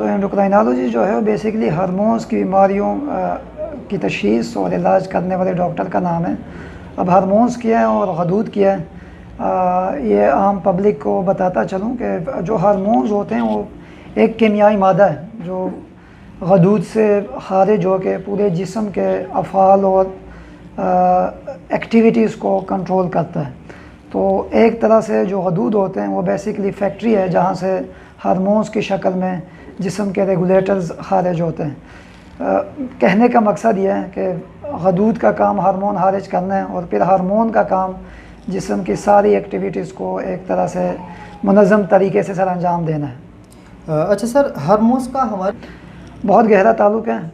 तो एंडोक्राइनोलॉजी जो है वो बेसिकली हार्मोन्स की बीमारियों की तशख़ीस और इलाज करने वाले डॉक्टर का नाम है। अब हार्मोन्स क्या है और हदूद क्या है, ये आम पब्लिक को बताता चलूँ कि जो हार्मोन्स होते हैं वो एक कीमियाई मादा है जो हदूद से खारिज हो के पूरे जिस्म के अफ़ाल और एक्टिविटीज़ को कंट्रोल करता है। तो एक तरह से जो हदूद होते हैं वो बेसिकली फैक्ट्री है जहाँ से हार्मोन्स की शक्ल में जिस्म के रेगुलेटर्स खारिज होते हैं। कहने का मकसद ये है कि हदूद का काम हार्मोन खारिज करना है और फिर हार्मोन का काम जिस्म की सारी एक्टिविटीज़ को एक तरह से मुनज़्ज़म तरीके से सर अंजाम देना है। अच्छा सर, हार्मोन्स का हमारे बहुत गहरा ताल्लुक़ है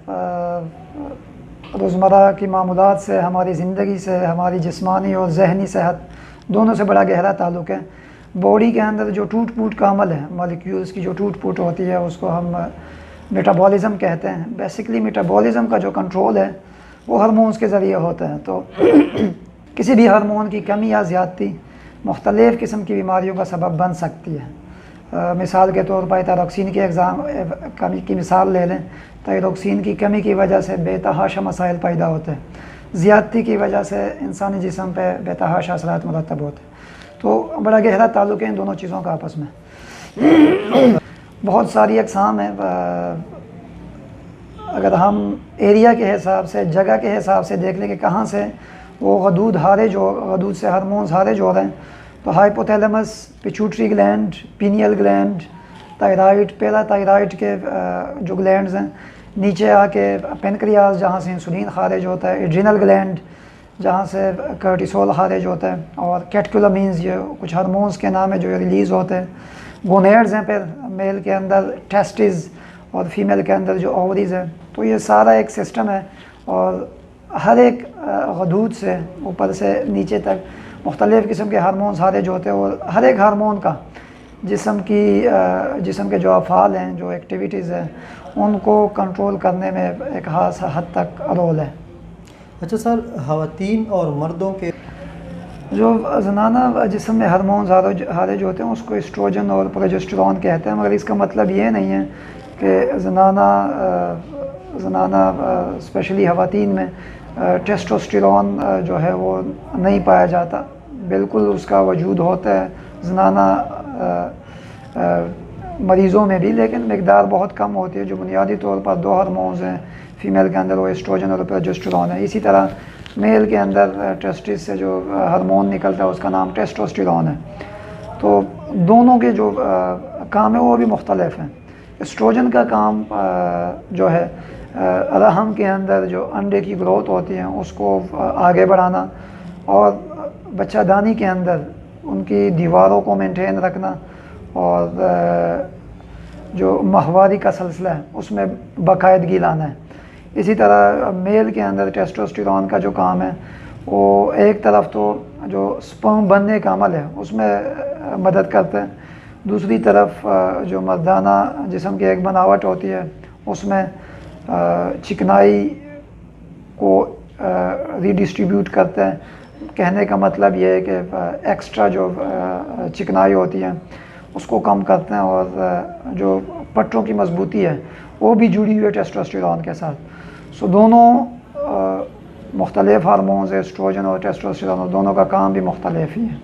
रोज़मर्रा की मामूलात से, हमारी ज़िंदगी से, हमारी जिस्मानी और जहनी सेहत दोनों से बड़ा गहरा ताल्लुक़ है। बॉडी के अंदर जो टूट फूट का अमल है, मॉलिक्यूल्स की जो टूट फूट होती है उसको हम मेटाबॉलिज़म कहते हैं। बेसिकली मेटाबॉलिज़म का जो कंट्रोल है वो हार्मोन्स के ज़रिए होता है। तो किसी भी हार्मोन की कमी या ज़्यादती मुख्तलिफ़ किस्म की बीमारियों का सबब बन सकती है। मिसाल के तौर पर थायरॉक्सिन की कमी की मिसाल ले लें। थायरॉक्सिन की कमी की वजह से बेतहाशा मसाइल पैदा होते हैं, ज़्यादती की वजह से इंसानी जिस्म पे बेतहाशा असरात मुरतब होते हैं। तो बड़ा गहरा ताल्लुक़ है इन दोनों चीज़ों का आपस में। बहुत सारी अक़साम है। अगर हम एरिया के हिसाब से, जगह के हिसाब से देख लें कि कहाँ से वो हदूद से हार्मोन्स खारिज हो रहे हैं, तो hypothalamus, pituitary gland, pineal gland, thyroid, parathyroid के जो ग्लैंड्स हैं, नीचे आके पेनक्रियाज जहाँ से इंसुलिन खारिज होता है, एड्रिनल ग्लैंड जहाँ से कार्टिसोल खारिज होता है, और कैटेकोलामीन्स, ये कुछ हार्मोन्स के नाम है जो रिलीज़ होते हैं। गोनेड्स हैं, फिर मेल के अंदर टेस्टिस और फीमेल के अंदर जो ओवरीज है। तो ये सारा एक सिस्टम है और हर एक हदूद से ऊपर से नीचे तक मुख्तलिफ़ किस्म के हार्मोन्स खारिज होते हैं और हर एक हार्मोन का जिस्म के जो अफ़ाल हैं, जो एक्टिविटीज़ हैं, उनको कंट्रोल करने में एक ख़ास हद तक रोल है। अच्छा सर, ख़वातीन और मर्दों के जो ज़नाना जिस्म में हार्मोन्स खारिज होते हैं उसको एस्ट्रोजन और प्रोजेस्टेरॉन कहते हैं, मगर इसका मतलब ये नहीं है कि ज़नाना स्पेशली ख़वातीन में टेस्टोस्टेरोन जो है वो नहीं पाया जाता। बिल्कुल उसका वजूद होता है ज़नाना मरीज़ों में भी, लेकिन मकदार बहुत कम होती है। जो बुनियादी तौर पर दो हार्मोन्स हैं फ़ीमेल के अंदर, वो एस्ट्रोजन और प्रोजेस्टेरॉन है। इसी तरह मेल के अंदर टेस्टिस से जो हार्मोन निकलता है उसका नाम टेस्टोस्टेरॉन है। तो दोनों के जो काम है वो भी मुख्तलिफ हैं। एस्ट्रोजन का काम जो है रहम के अंदर जो अंडे की ग्रोथ होती है उसको आगे बढ़ाना और बच्चादानी के अंदर उनकी दीवारों को मेंटेन रखना और जो माहवारी का सिलसिला है उसमें बाकायदगी लाना है। इसी तरह मेल के अंदर टेस्टोस्टेरोन का जो काम है वो एक तरफ तो जो स्पर्म बनने का अमल है उसमें मदद करता है, दूसरी तरफ जो मर्दाना जिस्म की एक बनावट होती है उसमें चिकनाई को रीडिस्ट्रीब्यूट करते हैं। कहने का मतलब ये है कि एक्स्ट्रा जो चिकनाई होती है उसको कम करते हैं और जो पट्टों की मजबूती है वो भी जुड़ी हुई है टेस्टोस्टेरोन के साथ। सो दोनों मुख्तलिफ हार्मोन्स, एस्ट्रोजन और टेस्टोस्टेरोन, दोनों का काम भी मुख्तलिफ ही है।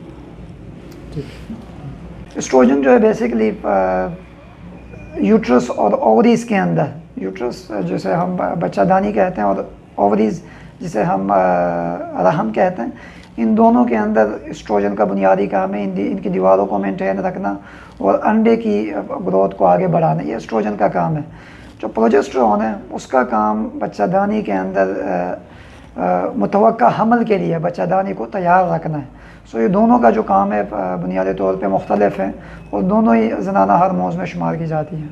एस्ट्रोजन जो है बेसिकली यूट्रस और ओवरीज़ के अंदर, यूट्रस जिसे हम बच्चादानी कहते हैं और ओवरीज़ जिसे हम रहम कहते हैं, इन दोनों के अंदर एस्ट्रोजन का बुनियादी काम है इनकी दीवारों को मेंटेन रखना और अंडे की ग्रोथ को आगे बढ़ाना। ये एस्ट्रोजन का काम है। जो प्रोजेस्टेरॉन है उसका काम बच्चादानी के अंदर मुतवक्का हमल के लिए बच्चादानी को तैयार रखना है। सो ये दोनों का जो काम है बुनियादी तौर पे मुख्तलिफ है और दोनों ही ज़नाना हार्मोन्स में शुमार की जाती हैं।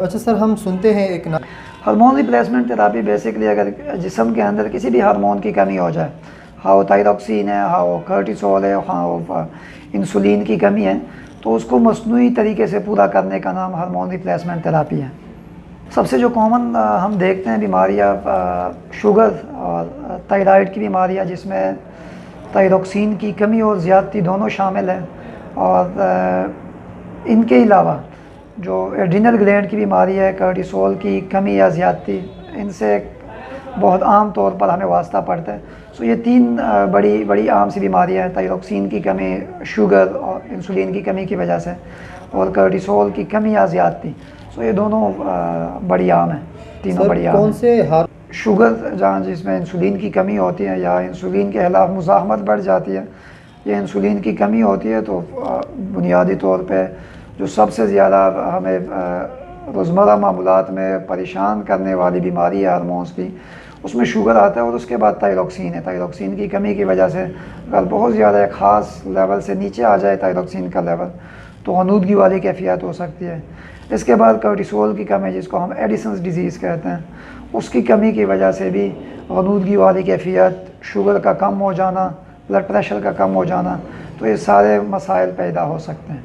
अच्छा सर, हम सुनते हैं एक हार्मोन रिप्लेसमेंट थेरापी बेसिकली अगर जिस्म के अंदर किसी भी हार्मोन की कमी हो जाए, हाँ वो थायरॉक्सिन है, हाँ वो कार्टिसोल है, हाँ वो इंसुलिन की कमी है, तो उसको मसनूई तरीके से पूरा करने का नाम हार्मोन रिप्लेसमेंट थेरापी है। सबसे जो कॉमन हम देखते हैं बीमारियाँ शुगर और थायराइड की बीमारियाँ जिसमें थायरॉक्सिन की कमी और ज़्यादती दोनों शामिल हैं। और इनके अलावा जो एड्रिनल ग्लैंड की बीमारी है, कार्टिसोल की कमी या ज़्यादती, इनसे बहुत आम तौर पर हमें वास्ता पड़ता है। सो ये तीन बड़ी बड़ी आम सी बीमारियाँ हैं, थायरॉक्सिन की कमी, शुगर और इंसुलिन की कमी की वजह से, और कार्टिसोल की कमी या ज़्यादती। सो ये दोनों बड़ी आम हैं, तीनों सर बड़ी आम कौन हैं। से हार शुगर जहाँ जिसमें इंसुलिन की कमी होती है या इंसुलिन के खिलाफ मुज़ाहमत बढ़ जाती है, या इंसुलिन की कमी होती है, तो बुनियादी तौर पे जो सबसे ज़्यादा हमें रोज़मर्रा मामूलात में परेशान करने वाली बीमारी है हार्मोन्स की, उसमें शुगर आता है, और उसके बाद थायरॉक्सिन है। थायरॉक्सिन की कमी की वजह से अगर बहुत ज़्यादा एक ख़ास लेवल से नीचे आ जाए थायरॉक्सिन का लेवल, तो आलूदगी वाली कैफियत हो सकती है। इसके बाद कार्टिसोल की कमी, जिसको हम एडिसन्स डिजीज़ कहते हैं, उसकी कमी की वजह से भी आलूदगी वाली कैफियत, शुगर का कम हो जाना, ब्लड प्रेशर का कम हो जाना, तो ये सारे मसाइल पैदा हो सकते हैं।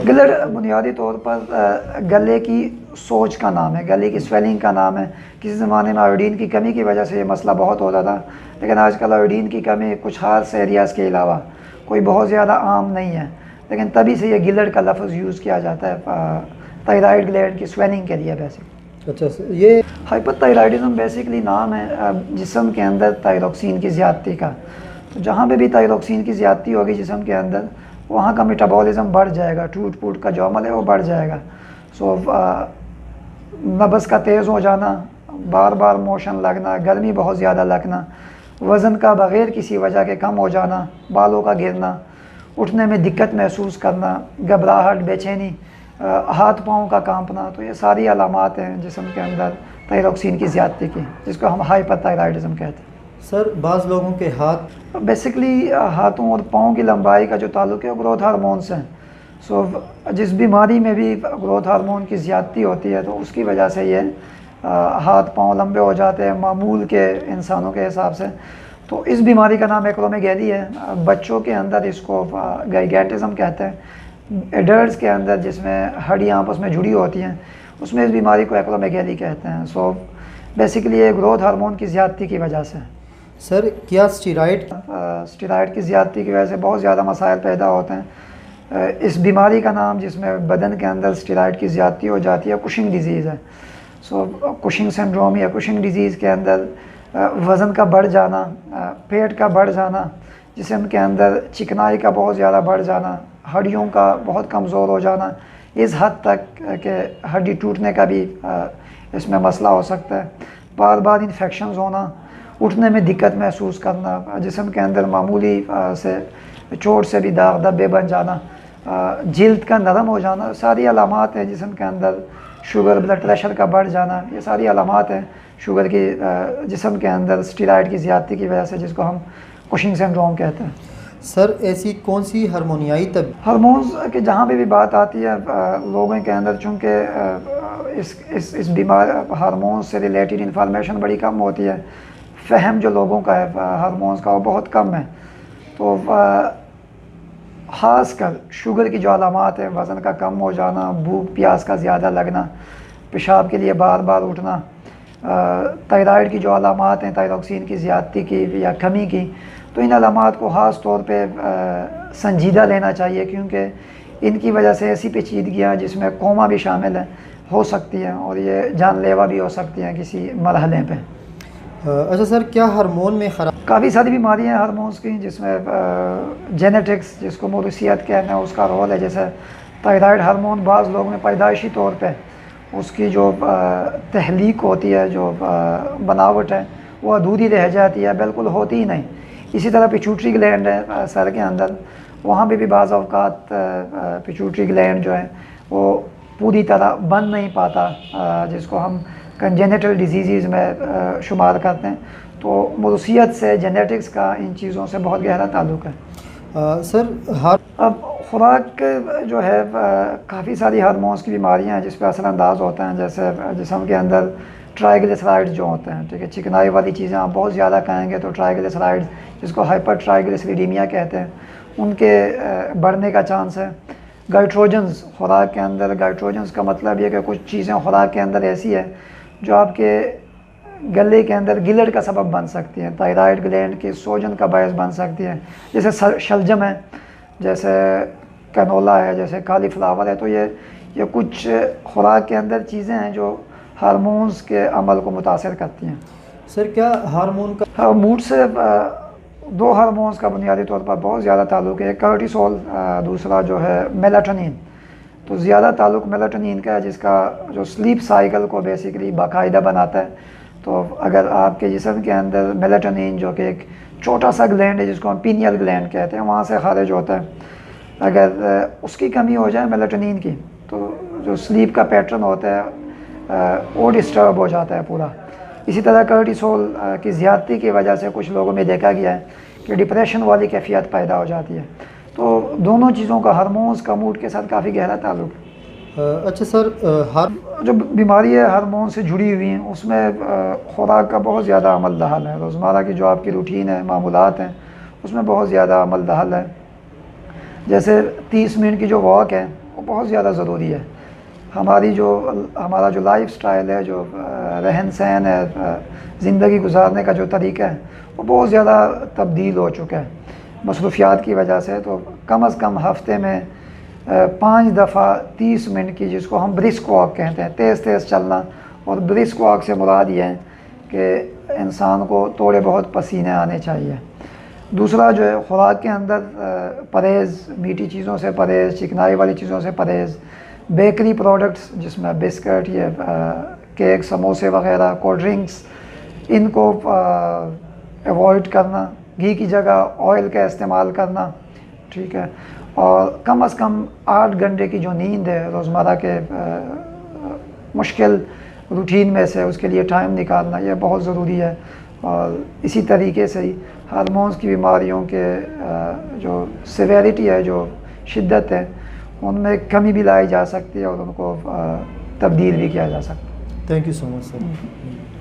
गिलर बुनियादी तौर पर गले की सोज का नाम है, गले की स्वेलिंग का नाम है। किसी ज़माने में आयोडीन की कमी की वजह से ये मसला बहुत होता था, लेकिन आजकल आयोडीन की कमी कुछ खास एरियाज़ के अलावा कोई बहुत ज़्यादा आम नहीं है, लेकिन तभी से ये गिलर का लफ्ज़ यूज़ किया जाता है थायराइड ग्लैंड की स्वेलिंग के लिए। बेसिक अच्छा सर, ये हाइपरथायराइडिज्म बेसिकली नाम है जिस्म के अंदर थायरॉक्सिन की ज़्यादती का। तो जहाँ पे भी थायरॉक्सिन की ज़्यादती होगी जिस्म के अंदर, वहाँ का मेटाबॉलिज्म बढ़ जाएगा, टूट फूट का जो अमल है वो बढ़ जाएगा। सो नब्ज़ का तेज़ हो जाना, बार बार मोशन लगना, गर्मी बहुत ज़्यादा लगना, वज़न का बग़ैर किसी वजह के कम हो जाना, बालों का गिरना, उठने में दिक्कत महसूस करना, घबराहट, बेचैनी, हाथ पाँव का कांपना, तो ये सारी अलामात हैं जिस्म के अंदर थायरॉक्सिन की ज़्यादती की, जिसको हम हाइपरथायराइडिज्म कहते हैं। सर बाज़ लोगों के हाथ बेसिकली हाथों और पाँव की लंबाई का जो ताल्लुक है वो ग्रोथ हार्मोन से है। सो जिस बीमारी में भी ग्रोथ हार्मोन की ज़्यादती होती है, तो उसकी वजह से ये हाथ पाँव लंबे हो जाते हैं मामूल के इंसानों के हिसाब से। तो इस बीमारी का नाम एक्रोमेगैली है। बच्चों के अंदर इसको गाइगैटिज्म कहते हैं। एडल्ट्स के अंदर जिसमें हड्डियाँ आपस में जुड़ी होती हैं, उसमें इस बीमारी को एक्रोमेगैली कहते हैं। सो बेसिकली ये ग्रोथ हार्मोन की ज़्यादती की वजह से। सर क्या स्टीराइड स्टेरॉइड की ज़्यादती की वजह से बहुत ज़्यादा मसाइल पैदा होते हैं। इस बीमारी का नाम जिसमें बदन के अंदर स्टेरॉइड की ज़्यादती हो जाती है, कुशिंग डिज़ीज़ है। सो कुशिंग सिंड्रोम या कुशिंग डिज़ीज़ के अंदर वज़न का बढ़ जाना, पेट का बढ़ जाना, जिस्म के अंदर चिकनाई का बहुत ज़्यादा बढ़ जाना, हड्डियों का बहुत कमज़ोर हो जाना, इस हद तक कि हड्डी टूटने का भी इसमें मसला हो सकता है। बार बार इन्फेक्शंस होना, उठने में दिक्कत महसूस करना, जिस्म के अंदर मामूली से चोट से भी दाग धब्बे बन जाना, जिल्द का नरम हो जाना, सारी अलामात हैं जिस्म के अंदर। शुगर, ब्लड प्रेशर का बढ़ जाना, ये सारी अलामात हैं शुगर की जिस्म के अंदर स्टेरॉइड की ज़्यादती की वजह से, जिसको हम कुशिंग सिंड्रोम कहते हैं। सर ऐसी कौन सी हार्मोनियाई तब हार्मोन्स की जहाँ पे भी बात आती है लोगों के अंदर, चूँकि इस बीमार हार्मोन्स से रिलेटेड इंफॉर्मेशन बड़ी कम होती है, फ़हम जो लोगों का है हार्मोन्स का वो बहुत कम है। तो ख़ासकर शुगर की जो अलामात है, वज़न का कम हो जाना, भूख प्यास का ज़्यादा लगना, पेशाब के लिए बार बार उठना, थायराइड की जो अलामात हैं थायरॉक्सिन की ज़्यादती की या कमी की, तो इन अलामात को ख़ास तौर पे संजीदा लेना चाहिए, क्योंकि इनकी वजह से ऐसी पेचीदगियाँ जिसमें कोमा भी शामिल है हो सकती हैं, और ये जानलेवा भी हो सकती हैं किसी मरहले पे। अच्छा सर, क्या हार्मोन में ख़राब काफ़ी सारी बीमारियां हैं हार्मोन्स की, जिसमें जेनेटिक्स, जिसको मौरूसियत कहना है, उसका रोल है। जैसे थायराइड हार्मोन बाज़ लोगों में पैदाइशी तौर पे उसकी जो तहलीक होती है, जो बनावट है, वो अधूरी रह जाती है, बिल्कुल होती ही नहीं। इसी तरह पिट्यूटरी ग्लैंड है सर के अंदर, वहाँ भी बाज़ औक़ात पिट्यूटरी ग्लैंड जो है वो पूरी तरह बन नहीं पाता, जिसको हम कंजेनिटल डिजीज़ में शुमार करते हैं। तो मौरूसियत से, जेनेटिक्स का, इन चीज़ों से बहुत गहरा ताल्लुक़ है। सर अब खुराक जो है काफ़ी सारी हार्मोन्स की बीमारियां हैं जिस पर असरअंदाज होते हैं। जैसे जिस्म के अंदर ट्राइग्लिसराइड्स जो होते हैं, ठीक है, चिकनाई वाली चीज़ें आप बहुत ज़्यादा खाएंगे तो ट्राइग्लिसराइड्स, जिसको हाइपर ट्राइग्लिसरीडीमिया कहते हैं, उनके बढ़ने का चांस है। गाइट्रोजन्स खुराक के अंदर, गाइट्रोजन्स का मतलब ये कि कुछ चीज़ें खुराक के अंदर ऐसी है जो आपके गले के अंदर गिलट का सबब बन सकती हैं, थायराइड ग्लैंड के सोजन का बायस बन सकती हैं। जैसे शलजम है, जैसे कैनोला है, जैसे कालीफ्लावर है, तो ये कुछ खुराक के अंदर चीज़ें हैं जो हार्मोन्स के अमल को मुतासर करती हैं। सर क्या हार्मोन का हाँ, मूड से दो हार्मोन्स का बुनियादी तौर पर बहुत ज़्यादा ताल्लुक है, कार्टिसोल, दूसरा जो है मेलाटोनिन। तो ज़्यादा ताल्लुक मेलाटोनिन का है, जिसका जो स्लीप साइकिल को बेसिकली बाकायदा बनाता है। तो अगर आपके जिस्म के अंदर मेलाटोनिन, जो कि एक छोटा सा ग्लैंड है जिसको हम पीनियल ग्लैंड कहते हैं, वहाँ से खारिज होता है, अगर उसकी कमी हो जाए मेलाटोनिन की, तो जो स्लीप का पैटर्न होता है वो डिस्टर्ब हो जाता है पूरा। इसी तरह कार्टिसोल की ज़्यादती की वजह से कुछ लोगों में देखा गया है कि डिप्रेशन वाली कैफियत पैदा हो जाती है। तो दोनों चीज़ों का, हार्मोन्स का मूड के साथ काफ़ी गहरा ताल्लुक है। अच्छा सर जो बीमारी है हार्मोन से जुड़ी हुई हैं, उसमें खुराक का बहुत ज़्यादा अमल दखल है। रोज़मर्रा की जो आपकी रूटीन है, मामूलात हैं, उसमें बहुत ज़्यादा अमल दखल है। जैसे 30 मिनट की जो वॉक है वो बहुत ज़्यादा ज़रूरी है। हमारा जो लाइफ स्टाइल है, जो रहन सहन है, ज़िंदगी गुजारने का जो तरीका है, वो बहुत ज़्यादा तब्दील हो चुका है मसरूफियात की वजह से। तो कम अज़ कम हफ़्ते में 5 दफ़ा 30 मिनट की, जिसको हम ब्रिस्क वॉक कहते हैं, तेज़ तेज़ चलना। और ब्रिस्क वॉक से मुराद ये है कि इंसान को थोड़े बहुत पसीने आने चाहिए। दूसरा जो है खुराक के अंदर परहेज़, मीठी चीज़ों से परहेज़, चिकनाई वाली चीज़ों से परहेज़, बेकरी प्रोडक्ट्स जिसमें बिस्किट, ये केक, समोसे वग़ैरह, कोल्ड ड्रिंक्स, इनको अवॉइड करना। घी की जगह ऑयल का इस्तेमाल करना, ठीक है। और कम अज़ कम 8 घंटे की जो नींद है रोज़मर्रा के मुश्किल रूटीन में से, उसके लिए टाइम निकालना, यह बहुत ज़रूरी है। और इसी तरीके से ही हार्मोन्स की बीमारियों के जो सिवेरिटी है, जो शिद्दत है, उनमें कमी भी लाई जा सकती है और उनको तब्दील भी किया जा सकता है। Thank you so much sir.